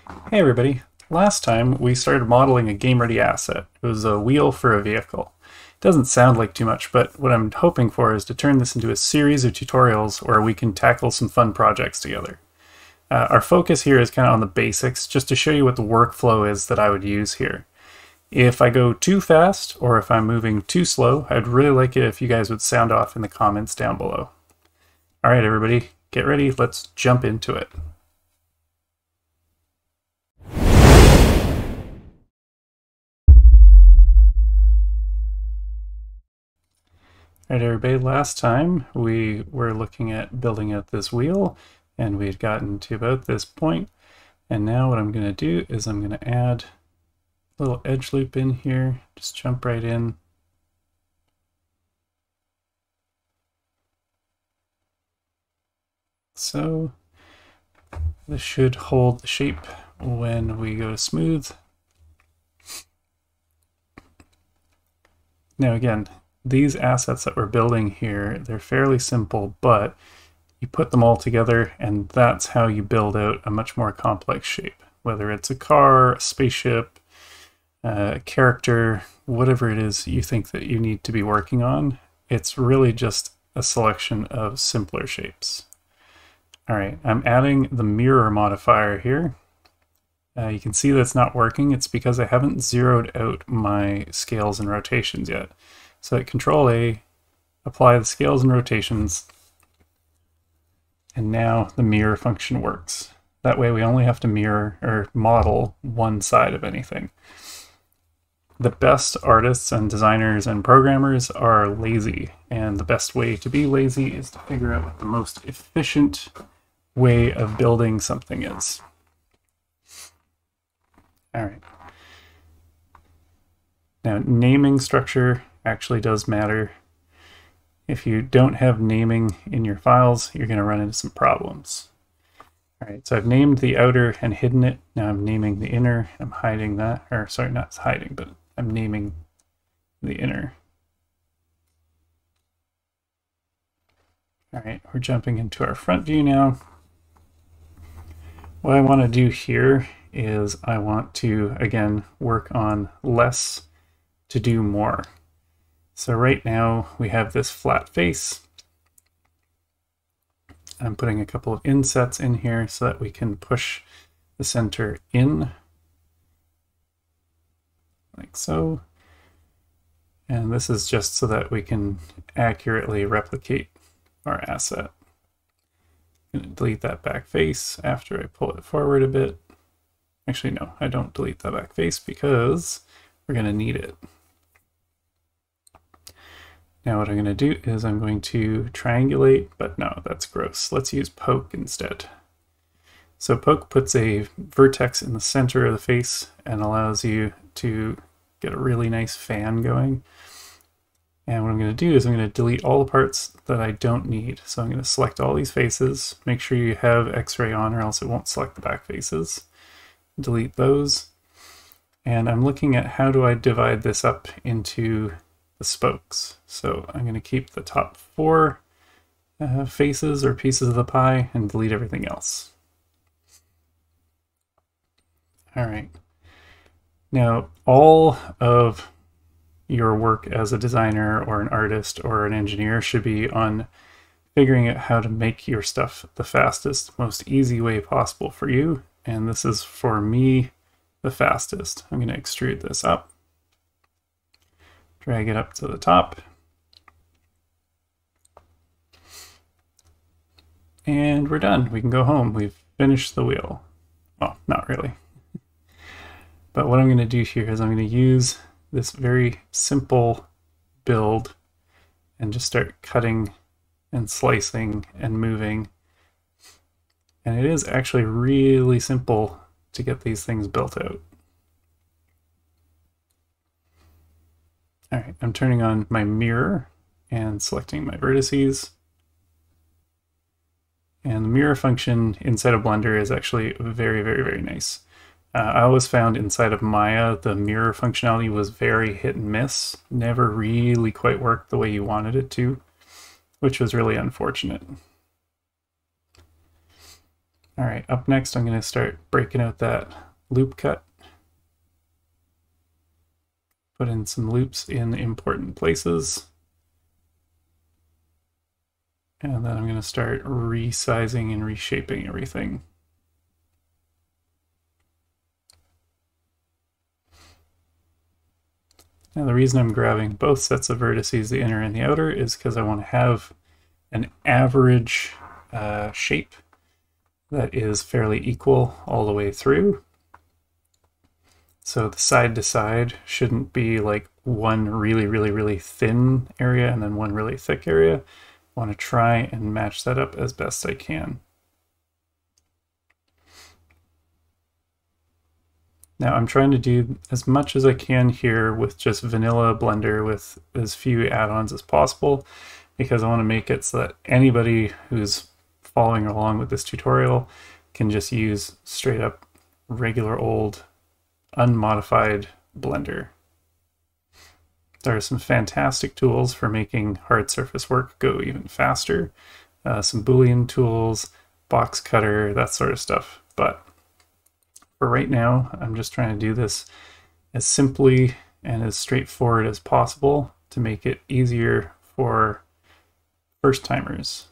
Hey everybody. Last time we started modeling a game-ready asset. It was a wheel for a vehicle. It doesn't sound like too much, but what I'm hoping for is to turn this into a series of tutorials where we can tackle some fun projects together. Our focus here is kind of on the basics, just to show you what the workflow is that I would use here. If I go too fast, or if I'm moving too slow, I'd really like it if you guys would sound off in the comments down below. Alright everybody, get ready, let's jump into it. Alright everybody, last time we were looking at building out this wheel and we had gotten to about this point, and now what I'm going to do is I'm going to add a little edge loop in here, just jump right in. So this should hold the shape when we go to smooth. Now again, these assets that we're building here, they're fairly simple, but you put them all together and that's how you build out a much more complex shape. Whether it's a car, a spaceship, a character, whatever it is you think that you need to be working on, it's really just a selection of simpler shapes. Alright, I'm adding the mirror modifier here. You can see that's not working. It's because I haven't zeroed out my scales and rotations yet. So at Control A, apply the scales and rotations, and now the mirror function works. That way we only have to mirror or model one side of anything. The best artists and designers and programmers are lazy, and the best way to be lazy is to figure out what the most efficient way of building something is. Alright. Now, naming structure actually does matter. If you don't have naming in your files, you're going to run into some problems. Alright, so I've named the outer and hidden it. Now I'm naming the inner. I'm hiding that. Or, sorry, not hiding, but I'm naming the inner. Alright, we're jumping into our front view now. What I want to do here is I want to, again, work on less to do more. So right now we have this flat face. I'm putting a couple of insets in here so that we can push the center in, like so. And this is just so that we can accurately replicate our asset. I'm going to delete that back face after I pull it forward a bit. Actually, no, I don't delete that back face because we're going to need it. Now what I'm going to do is I'm going to triangulate, but no, that's gross. Let's use poke instead. So poke puts a vertex in the center of the face and allows you to get a really nice fan going. And what I'm going to do is I'm going to delete all the parts that I don't need. So I'm going to select all these faces, make sure you have X-ray on or else it won't select the back faces. Delete those. And I'm looking at how do I divide this up into the spokes. So I'm going to keep the top four faces or pieces of the pie and delete everything else. Alright. Now all of your work as a designer or an artist or an engineer should be on figuring out how to make your stuff the fastest, most easy way possible for you. And this is, for me, the fastest. I'm going to extrude this up, drag it up to the top, and we're done. We can go home. We've finished the wheel. Well, not really. But what I'm going to do here is I'm going to use this very simple build and just start cutting and slicing and moving. And it is actually really simple to get these things built out. Alright, I'm turning on my mirror and selecting my vertices. And the mirror function inside of Blender is actually very, very, very nice. I always found inside of Maya the mirror functionality was very hit and miss, never really quite worked the way you wanted it to, which was really unfortunate. All right, up next I'm going to start breaking out that loop cut. Put in some loops in important places. And then I'm going to start resizing and reshaping everything. Now the reason I'm grabbing both sets of vertices, the inner and the outer, is because I want to have an average shape that is fairly equal all the way through. So the side to side shouldn't be like one really thin area and then one really thick area. I want to try and match that up as best I can. Now I'm trying to do as much as I can here with just vanilla Blender with as few add-ons as possible, because I want to make it so that anybody who's following along with this tutorial can just use straight up regular old unmodified Blender. There are some fantastic tools for making hard surface work go even faster. Some Boolean tools, box cutter, that sort of stuff. But for right now, I'm just trying to do this as simply and as straightforward as possible to make it easier for first timers.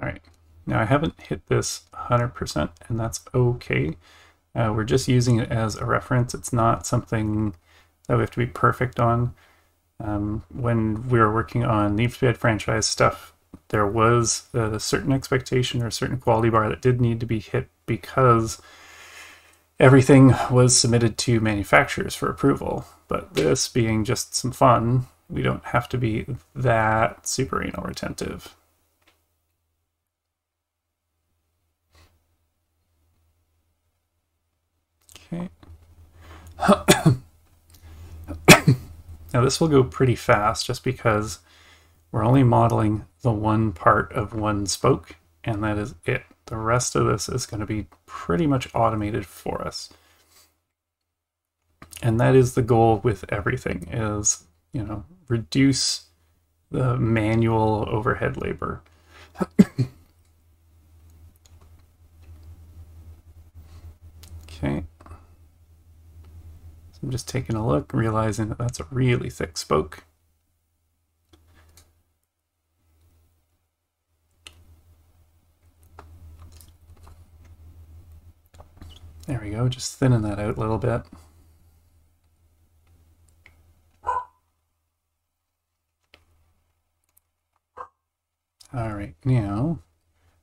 All right, now I haven't hit this 100%, and that's okay. We're just using it as a reference. It's not something that we have to be perfect on. When we were working on the Dead franchise stuff, there was a certain expectation or a certain quality bar that did need to be hit because everything was submitted to manufacturers for approval. But this being just some fun, we don't have to be that super anal retentive. Okay. Now this will go pretty fast just because we're only modeling the one part of one spoke, and that is it. The rest of this is going to be pretty much automated for us. And that is the goal with everything, is, you know, reduce the manual overhead labor. Okay. So I'm just taking a look, realizing that that's a really thick spoke. There we go, just thinning that out a little bit. All right, now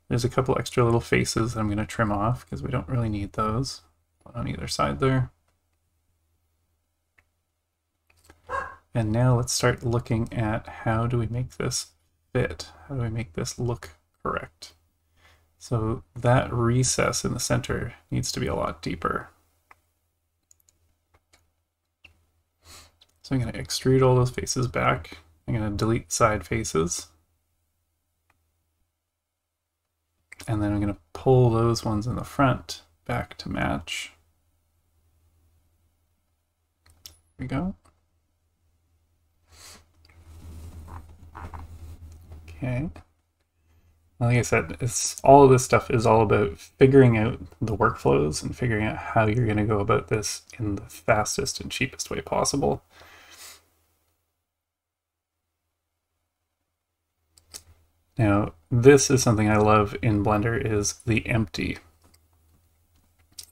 there's a couple extra little faces that I'm going to trim off because we don't really need those on either side there. And now let's start looking at how do we make this fit? How do we make this look correct? So that recess in the center needs to be a lot deeper. So I'm going to extrude all those faces back. I'm going to delete side faces. And then I'm going to pull those ones in the front back to match. There we go. Okay. Like I said, all of this stuff is all about figuring out the workflows and figuring out how you're going to go about this in the fastest and cheapest way possible. Now, this is something I love in Blender, is the empty.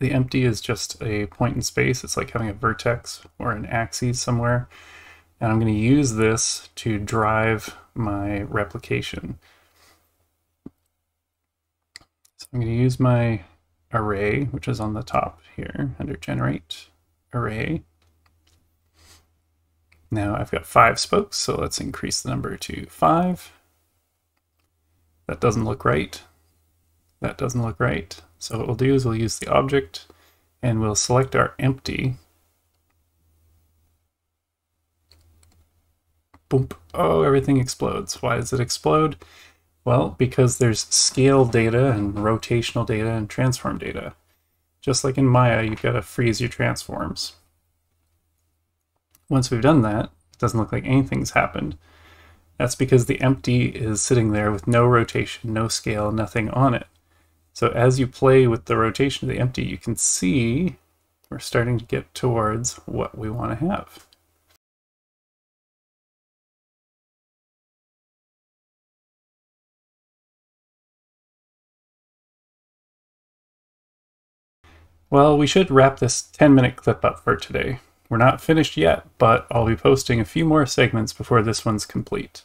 The empty is just a point in space. It's like having a vertex or an axis somewhere. And I'm going to use this to drive my replication. So I'm going to use my array, which is on the top here under generate array. Now I've got 5 spokes, so let's increase the number to 5. That doesn't look right. That doesn't look right. So what we'll do is we'll use the object and we'll select our empty. Boom. Oh, everything explodes. Why does it explode? Well, because there's scale data and rotational data and transform data. Just like in Maya, you've got to freeze your transforms. Once we've done that, it doesn't look like anything's happened. That's because the empty is sitting there with no rotation, no scale, nothing on it. So as you play with the rotation of the empty, you can see we're starting to get towards what we want to have. Well, we should wrap this 10-minute clip up for today. We're not finished yet, but I'll be posting a few more segments before this one's complete.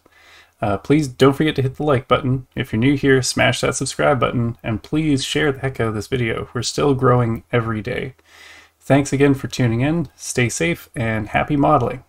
Please don't forget to hit the like button. If you're new here, smash that subscribe button, and please share the heck out of this video. We're still growing every day. Thanks again for tuning in, stay safe, and happy modeling!